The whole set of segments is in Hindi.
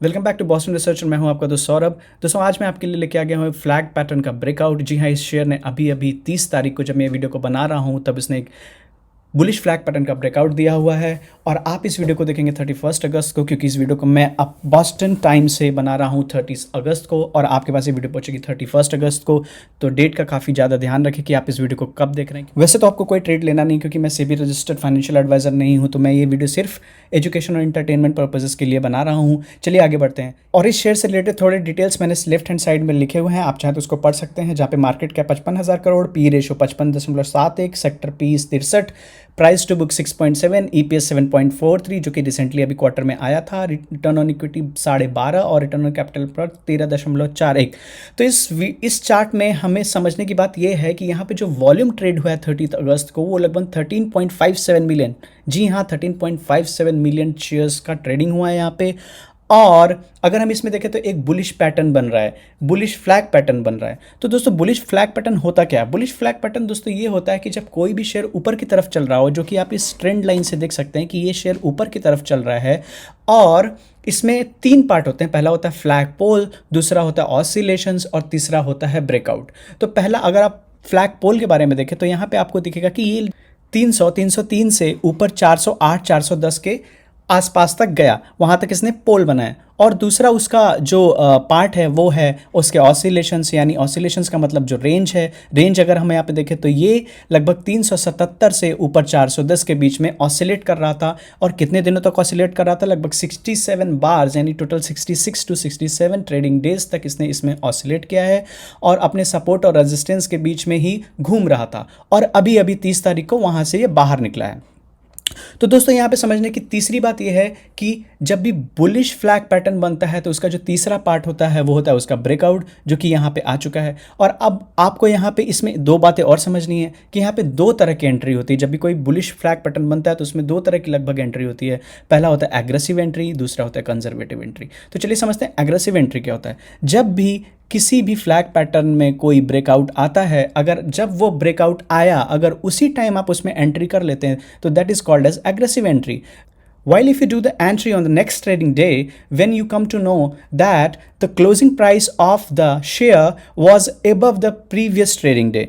Welcome back to Boston Research. मैं हूं आपका दोस्त सौरभ। दोस्तों आज मैं आपके लिए लेके आ गया हूं फ्लैग पैटर्न का ब्रेकआउट। जी हाँ, इस शेयर ने अभी अभी 30 तारीख को जब मैं वीडियो को बना रहा हूं तब इसने एक बुलिश फ्लैग पैटर्न का ब्रेकआउट दिया हुआ है और आप इस वीडियो को देखेंगे 31 अगस्त को, क्योंकि इस वीडियो को मैं अब बॉस्टन टाइम से बना रहा हूँ 30 अगस्त को और आपके पास ये वीडियो पहुंचेगी 31 अगस्त को। तो डेट का काफ़ी ज़्यादा ध्यान रखें कि आप इस वीडियो को कब देख रहे हैं। वैसे तो आपको कोई ट्रेड लेना नहीं, क्योंकि मैं सेबी रजिस्टर्ड फाइनेंशियल एडवाइजर नहीं हूँ, तो मैं ये वीडियो सिर्फ एजुकेशन और इंटरटेनमेंट पर्पजेस के लिए बना रहा हूँ। चलिए आगे बढ़ते हैं। और इस शेयर से रिलेटेड थोड़े डिटेल्स मैंने लेफ्ट हैंड साइड में लिखे हुए हैं, आप चाहें तो उसको पढ़ सकते हैं। जहाँ पे market cap 55,000 crore, P ratio 55.71, sector P 63, price to book 6.7, EPS 7.43 जो कि रिसेंटली अभी क्वार्टर में आया था, रिटर्न ऑन इक्विटी 12.5 और रिटर्न ऑन कैपिटल पर 13.41। तो इस चार्ट में हमें समझने की बात यह है कि यहाँ पे जो वॉल्यूम ट्रेड हुआ है 30 अगस्त को वो लगभग 13.57 मिलियन, जी हाँ 13.57 मिलियन शेयर्स का ट्रेडिंग हुआ है यहाँ पे। और अगर हम इसमें देखें तो एक बुलिश पैटर्न बन रहा है, बुलिश फ्लैग पैटर्न बन रहा है। तो दोस्तों बुलिश फ्लैग पैटर्न होता क्या है? बुलिश फ्लैग पैटर्न दोस्तों ये होता है कि जब कोई भी शेयर ऊपर की तरफ चल रहा हो, जो कि आप इस ट्रेंड लाइन से देख सकते हैं कि ये शेयर ऊपर की तरफ चल रहा है और इसमें 3 पार्ट होते हैं। पहला होता है फ्लैग पोल, दूसरा होता है ऑसिलेशंस और तीसरा होता है ब्रेकआउट। तो पहला अगर आप फ्लैग पोल के बारे में देखें तो यहाँ पे आपको दिखेगा कि ये 303 से ऊपर 408 410 के आसपास तक गया, वहाँ तक इसने पोल बनाया। और दूसरा उसका जो पार्ट है वो है उसके ऑसिलेशंस, यानी ऑसिलेशंस का मतलब जो रेंज है, रेंज अगर हम यहाँ पे देखें तो ये लगभग 377 से ऊपर 410 के बीच में ऑसिलेट कर रहा था। और कितने दिनों तक ऑसिलेट कर रहा था? लगभग 67 बार्स, यानी टोटल 66 टू 67 ट्रेडिंग डेज तक इसने इसमें ऑसिलेट किया है और अपने सपोर्ट और रेजिस्टेंस के बीच में ही घूम रहा था। और अभी अभी 30 तारीख को वहाँ से ये बाहर निकला है। तो दोस्तों यहाँ पे समझने की तीसरी बात यह है कि जब भी बुलिश फ्लैग पैटर्न बनता है तो उसका जो तीसरा पार्ट होता है वो होता है उसका ब्रेकआउट, जो कि यहाँ पे आ चुका है। और अब आपको यहाँ पे इसमें 2 बातें और समझनी है कि यहाँ पे 2 तरह की एंट्री होती है। जब भी कोई बुलिश फ्लैग पैटर्न बनता है तो उसमें 2 तरह की लगभग एंट्री होती है। पहला होता है एग्रेसिव एंट्री, दूसरा होता है कंजर्वेटिव एंट्री। तो चलिए समझते हैं एग्रेसिव एंट्री क्या होता है। जब भी किसी भी फ्लैग पैटर्न में कोई ब्रेकआउट आता है, अगर जब वो ब्रेकआउट आया अगर उसी टाइम आप उसमें एंट्री कर लेते हैं तो that is called as aggressive entry. While if you do the entry on the next trading day, when you come to know that the closing price of the share was above the previous trading day,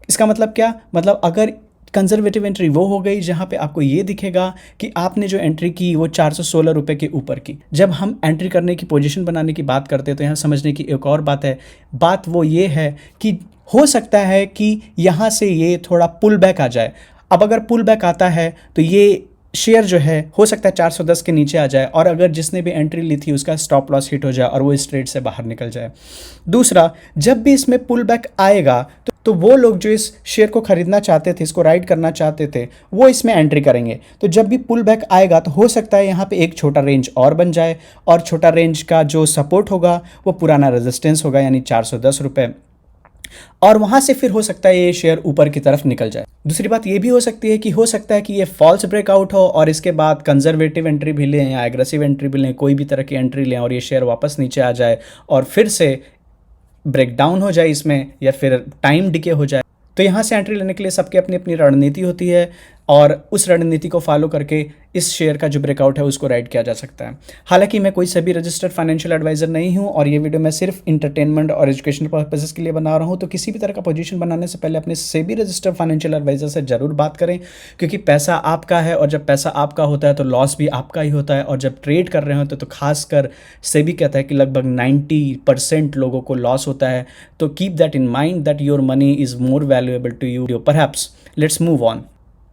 इसका मतलब क्या? मतलब अगर कंजर्वेटिव एंट्री वो हो गई जहां पे आपको ये दिखेगा कि आपने जो एंट्री की वो 416 रुपये के ऊपर की। जब हम एंट्री करने की पोजीशन बनाने की बात करते हैं तो यहाँ समझने की एक और बात है। बात वो ये है कि हो सकता है कि यहाँ से ये थोड़ा पुल बैक आ जाए। अब अगर पुल बैक आता है तो ये शेयर जो है हो सकता है 410 के नीचे आ जाए और अगर जिसने भी एंट्री ली थी उसका स्टॉप लॉस हिट हो जाए और वो इस ट्रेड से बाहर निकल जाए। दूसरा, जब भी इसमें पुल बैक आएगा तो वो लोग जो इस शेयर को खरीदना चाहते थे, इसको राइड करना चाहते थे, वो इसमें एंट्री करेंगे। तो जब भी पुल बैक आएगा तो हो सकता है यहाँ पे एक छोटा रेंज और बन जाए और छोटा रेंज का जो सपोर्ट होगा वो पुराना रेजिस्टेंस होगा, यानी 410 रुपये, और वहां से फिर हो सकता है ये शेयर ऊपर की तरफ निकल जाए। दूसरी बात ये भी हो सकती है कि हो सकता है कि ये फॉल्स ब्रेकआउट हो और इसके बाद कंजर्वेटिव एंट्री भी लें या एग्रेसिव एंट्री भी लें, कोई भी तरह की एंट्री लें और ये शेयर वापस नीचे आ जाए और फिर से ब्रेक डाउन हो जाए इसमें, या फिर टाइम डिके हो जाए। तो यहाँ से एंट्री लेने के लिए सबकी अपनी अपनी रणनीति होती है और उस रणनीति को फॉलो करके इस शेयर का जो ब्रेकआउट है उसको राइड किया जा सकता है। हालांकि मैं कोई सभी रजिस्टर्ड फाइनेंशियल एडवाइजर नहीं हूं और ये वीडियो मैं सिर्फ इंटरटेनमेंट और एजुकेशनल पर्पसेस के लिए बना रहा हूं। तो किसी भी तरह का पोजीशन बनाने से पहले अपने सेबी रजिस्टर्ड फाइनेंशियल एडवाइजर से जरूर बात करें, क्योंकि पैसा आपका है और जब पैसा आपका होता है तो लॉस भी आपका ही होता है। और जब ट्रेड कर रहे होते तो खासकर सेबी कहता है कि लगभग 90% लोगों को लॉस होता है। तो keep that in mind that your money is more valuable to you perhaps. Let's move on.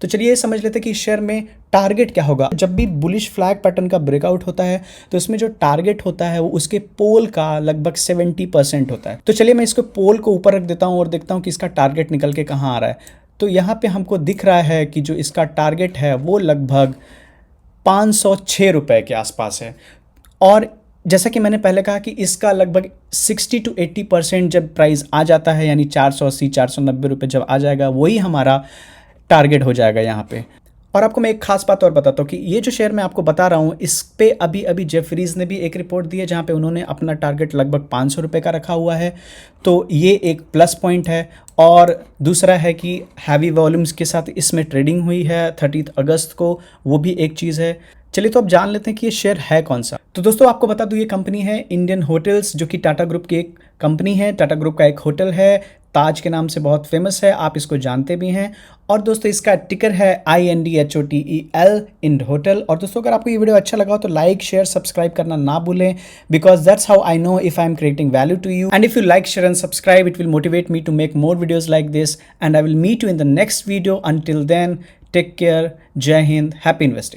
तो चलिए ये समझ लेते हैं कि शेयर में टारगेट क्या होगा। जब भी बुलिश फ्लैग पैटर्न का ब्रेकआउट होता है तो उसमें जो टारगेट होता है वो उसके पोल का लगभग 70% होता है। तो चलिए मैं इसको पोल को ऊपर रख देता हूँ और देखता हूँ कि इसका टारगेट निकल के कहाँ आ रहा है। तो यहाँ पे हमको दिख रहा है कि जो इसका टारगेट है वो लगभग 506 रुपये के आसपास है। और जैसा कि मैंने पहले कहा कि इसका लगभग 60 to 80% जब प्राइस आ जाता है, यानी 480 490 रुपये जब आ जाएगा, वही हमारा टारगेट हो जाएगा यहाँ पे। और आपको मैं एक खास बात और बताता हूँ कि ये जो शेयर मैं आपको बता रहा हूँ इस पे अभी अभी जेफरीज ने भी एक रिपोर्ट दी है जहाँ पे उन्होंने अपना टारगेट लगभग 500 रुपये का रखा हुआ है। तो ये एक प्लस पॉइंट है। और दूसरा है कि हैवी वॉल्यूम्स के साथ इसमें ट्रेडिंग हुई है 30 अगस्त को, वो भी एक चीज़ है। चलिए तो अब जान लेते हैं कि ये शेयर है कौन सा। तो दोस्तों आपको बता दूं, ये कंपनी है इंडियन होटल्स, जो कि टाटा ग्रुप की एक कंपनी है। टाटा ग्रुप का एक होटल है, ताज के नाम से बहुत फेमस है, आप इसको जानते भी हैं। और दोस्तों इसका टिकर है INDHOTEL, इंड होटल। और दोस्तों अगर आपको ये वीडियो अच्छा लगा हो तो लाइक शेयर सब्सक्राइब करना ना भूलें, because that's how I know if I am creating value to you. And if you like share and subscribe, it will motivate me to make more videos like this, and I will meet you in the next video. Until then, take care, जय हिंद, हैप्पी इन्वेस्टिंग।